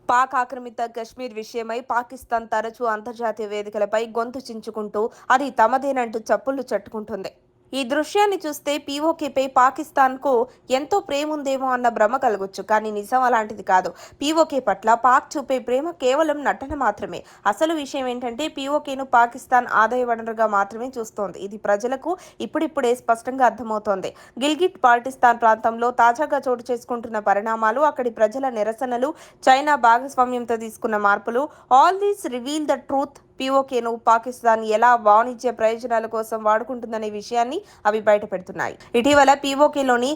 పాక్ ఆక్రమిత కశ్మీర్ విషయమై పాకిస్తాన్ తరచూ అంతర్జాతీయ వేదికలపై గొంతు చించుకుంటూ అది తమదేనంటూ చప్పుళ్లు చట్టుకుంటుంది. ఈ దృశ్యాన్ని చూస్తే పీఓకేపై పాకిస్తాన్కు ఎంతో ప్రేమ ఉందేమో అన్న భ్రమ కలగొచ్చు. కానీ నిజం అలాంటిది కాదు. పీఓకే పట్ల పాక్ చూపే ప్రేమ కేవలం నటన మాత్రమే. అసలు విషయం ఏంటంటే పీఓకేను పాకిస్తాన్ ఆదాయ వనరుగా మాత్రమే చూస్తోంది. ఇది ప్రజలకు ఇప్పుడిప్పుడే స్పష్టంగా అర్థమవుతోంది. గిల్గిట్ బాల్టిస్తాన్ ప్రాంతంలో తాజాగా చోటు చేసుకుంటున్న పరిణామాలు, అక్కడి ప్రజల నిరసనలు, చైనా భాగస్వామ్యంతో తీసుకున్న మార్పులు, all these reveal the truth. పీఓకేను పాకిస్తాన్ ఎలా వాణిజ్య ప్రయోజనాల కోసం వాడుకుంటుందనే విషయాన్ని అవి బయటపెడుతున్నాయి. ఇటీవల పీఓకేలోని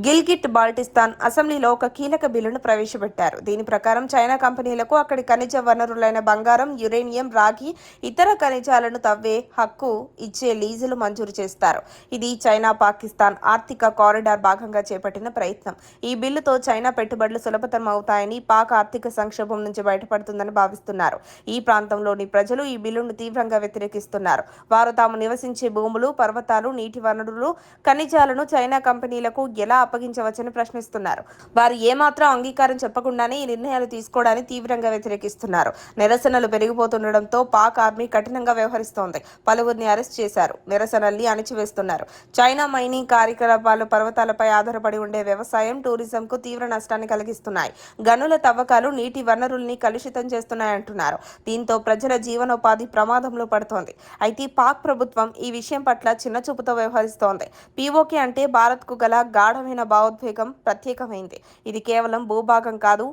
గిల్గిట్ బాల్టిస్తాన్ అసెంబ్లీలో ఒక కీలక బిల్లును ప్రవేశపెట్టారు. దీని ప్రకారం చైనా కంపెనీలకు అక్కడి ఖనిజ వనరులైన బంగారం, యురేనియం, రాగి, ఇతర ఖనిజాలను తవ్వే హక్కు ఇచ్చే లీజులు మంజూరు చేస్తారు. ఇది చైనా పాకిస్తాన్ ఆర్థిక కారిడార్ భాగంగా చేపట్టిన ప్రయత్నం. ఈ బిల్లుతో చైనా పెట్టుబడులు సులభతరం అవుతాయని, పాక్ ఆర్థిక సంక్షోభం నుంచి బయటపడుతుందని భావిస్తున్నారు. ఈ ప్రాంతంలోని ప్రజలు ఈ బిల్లును తీవ్రంగా వ్యతిరేకిస్తున్నారు. వారు తాము నివసించే భూములు, పర్వతాలు, నీటి వనరులు, ఖనిజాలను చైనా కంపెనీలకు ఎలా అప్పగించవచ్చని ప్రశ్నిస్తున్నారు. వారు ఏమాత్రం అంగీకారం చెప్పకుండానే ఈ నిర్ణయాలు తీసుకోవడాన్ని తీవ్రంగా వ్యతిరేకిస్తున్నారు. నిరసనలు పెరిగిపోతుండటంతో పాక్ ఆర్మీ కఠినంగా వ్యవహరిస్తోంది. పలువురిని అరెస్ట్ చేశారు. నిరసనల్ని అణిచివేస్తున్నారు. చైనా మైనింగ్ కార్యకలాపాలు పర్వతాలపై ఆధారపడి ఉండే వ్యవసాయం, టూరిజంకు తీవ్ర నష్టాన్ని కలిగిస్తున్నాయి. గనుల తవ్వకాలు నీటి వనరుల్ని కలుషితం చేస్తున్నాయంటున్నారు. దీంతో ప్రజల జీవనోపాధి ప్రమాదంలో పడుతోంది. అయితే పాక్ ప్రభుత్వం ఈ విషయం పట్ల చిన్నచూపుతో వ్యవహరిస్తోంది. పీఓకే అంటే భారత్కు గల గాఢమైన భావోద్వేగం ప్రత్యేకమైంది. ఇది కేవలం భూభాగం కాదు,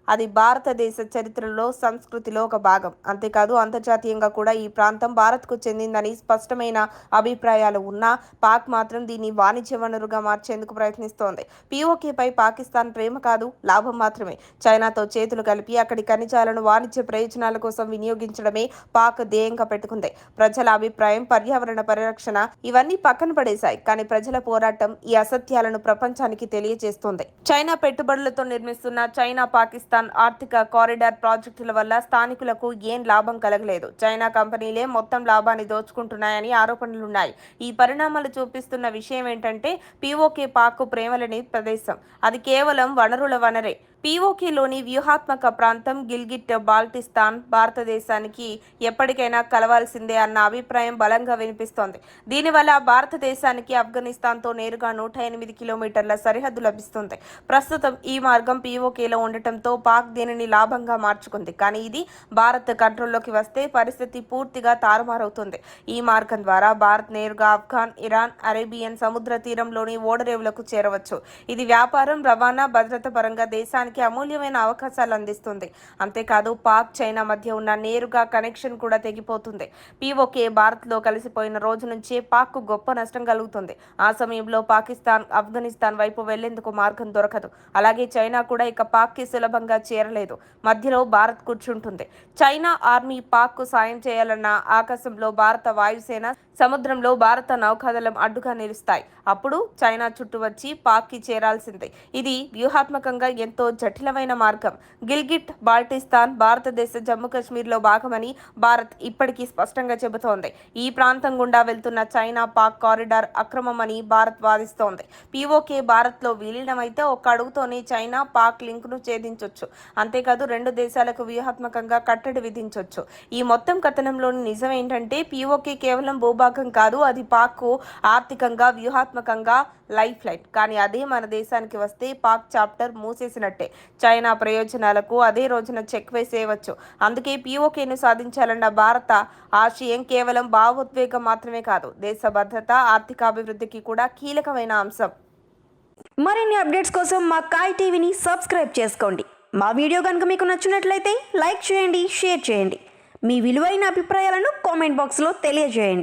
అది భారతదేశ చరిత్రలో, సంస్కృతిలో ఒక భాగం. అంతేకాదు అంతర్జాతీయంగా కూడా ఈ ప్రాంతం భారత్కు చెందిందని స్పష్టమైన అభిప్రాయాలు ఉన్నా పాక్ మాత్రం దీన్ని వాణిజ్య వనరుగా మార్చేందుకు ప్రయత్నిస్తోంది. పీఓకేపై పాకిస్తాన్ ప్రేమ కాదు, లాభం మాత్రమే. చైనాతో చేతులు కలిపి అక్కడి ఖనిజాలను వాణిజ్య ప్రయోజనాల కోసం వినియోగించడమే పాక్ ధ్యేయంగా పెట్టుకుంది. ప్రజల అభిప్రాయం, పర్యావరణ పరిరక్షణ ఇవన్నీ పక్కన పడేశాయి. కానీ ప్రజల పోరాటం ఈ అసత్యాలను ప్రపంచానికి తెలియజేస్తోంది. చైనా పెట్టుబడులతో నిర్మిస్తున్న చైనా పాకిస్తాన్ ఆర్థిక కారిడార్ ప్రాజెక్టుల వల్ల స్థానికులకు ఏం లాభం కలగలేదు. చైనా కంపెనీలే మొత్తం లాభాన్ని దోచుకుంటున్నాయని ఆరోపణలున్నాయి. ఈ పరిణామాలు చూపిస్తున్న విషయం ఏంటంటే పీఓకే పాక్ ప్రేమలేని ప్రదేశం. అది కేవలం వనరుల వనరే. పీఓకేలోని వ్యూహాత్మక ప్రాంతం గిల్గిట్ బాల్టిస్తాన్ భారతదేశానికి ఎప్పటికైనా కలవాల్సిందే అన్న అభిప్రాయం బలంగా వినిపిస్తోంది. దీనివల్ల భారతదేశానికి ఆఫ్ఘనిస్తాన్తో నేరుగా 108 కిలోమీటర్ల సరిహద్దు లభిస్తుంది. ప్రస్తుతం ఈ మార్గం పీఓకేలో ఉండటంతో పాక్ దీనిని లాభంగా మార్చుకుంది. కానీ ఇది భారత్ కంట్రోల్లోకి వస్తే పరిస్థితి పూర్తిగా తారుమారవుతుంది. ఈ మార్గం ద్వారా భారత్ నేరుగా ఆఫ్ఘాన్, ఇరాన్, అరేబియన్ సముద్ర తీరంలోని ఓడరేవులకు చేరవచ్చు. ఇది వ్యాపారం, రవాణా, భద్రత పరంగా దేశానికి అమూల్యమైన అవకాశాలు అందిస్తుంది. అంతేకాదు పాక్, చైనా మధ్య ఉన్న నేరుగా కనెక్షన్ కూడా తెగిపోతుంది. పీఓకే భారత్లో కలిసిపోయిన రోజు నుంచే పాక్ గొప్ప నష్టం కలుగుతుంది. ఆ సమయంలో పాకిస్తాన్, ఆఫ్ఘనిస్తాన్ వైపు వెళ్లేందుకు మార్గం దొరకదు. అలాగే చైనా కూడా ఇక పాక్కి సులభంగా చేరలేదు. మధ్యలో భారత్ కూర్చుంటుంది. చైనా ఆర్మీ పాక్కు సాయం చేయాలన్న ఆకాశంలో భారత వాయుసేన, సముద్రంలో భారత నౌకాదళం అడ్డుగా నిలుస్తాయి. అప్పుడు చైనా చుట్టూ వచ్చి పాక్కి చేరాల్సిందే. ఇది వ్యూహాత్మకంగా ఎంతో జటిలమైన మార్గం. గిల్గిట్ బాల్టిస్తాన్ భారతదేశ జమ్మూ కాశ్మీర్లో భాగమని భారత్ ఇప్పటికీ స్పష్టంగా చెబుతోంది. ఈ ప్రాంతం గుండా వెళ్తున్న చైనా పాక్ కారిడార్ అక్రమమని భారత్ వాదిస్తోంది. పీఓకే భారత్లో విలీనమైతే ఒక్క అడుగుతోనే చైనా పాక్ లింకును ఛేదించొచ్చు. అంతేకాదు రెండు దేశాలకు వ్యూహాత్మకంగా కట్టడి విధించొచ్చు. ఈ మొత్తం కథనంలోని నిజం ఏంటంటే పీఓకే కేవలం భూభాగం కాదు, అది పాక్కు ఆర్థికంగా, వ్యూహాత్మకంగా లైఫ్ లైన్. కానీ అదే మన దేశానికి వస్తే పాక్ చాప్టర్ మూసేసినట్టే. చైనా ప్రయోజనాలకు అదే రోజున చెక్ వేసేయవచ్చు. అందుకే పీఓకేను సాధించాలన్న భారత ఆశయం కేవలం భావోద్వేగం మాత్రమే కాదు, దేశ భద్రత, ఆర్థిక అభివృద్ధికి కూడా కీలకమైన అంశం. మరిన్ని అప్డేట్స్ కోసం మా కాయ్ టీవీని సబ్స్క్రైబ్ చేసుకోండి. మా వీడియో కనుక మీకు నచ్చినట్లయితే లైక్ చేయండి, షేర్ చేయండి. మీ విలువైన అభిప్రాయాలను కామెంట్ బాక్స్లో తెలియజేయండి.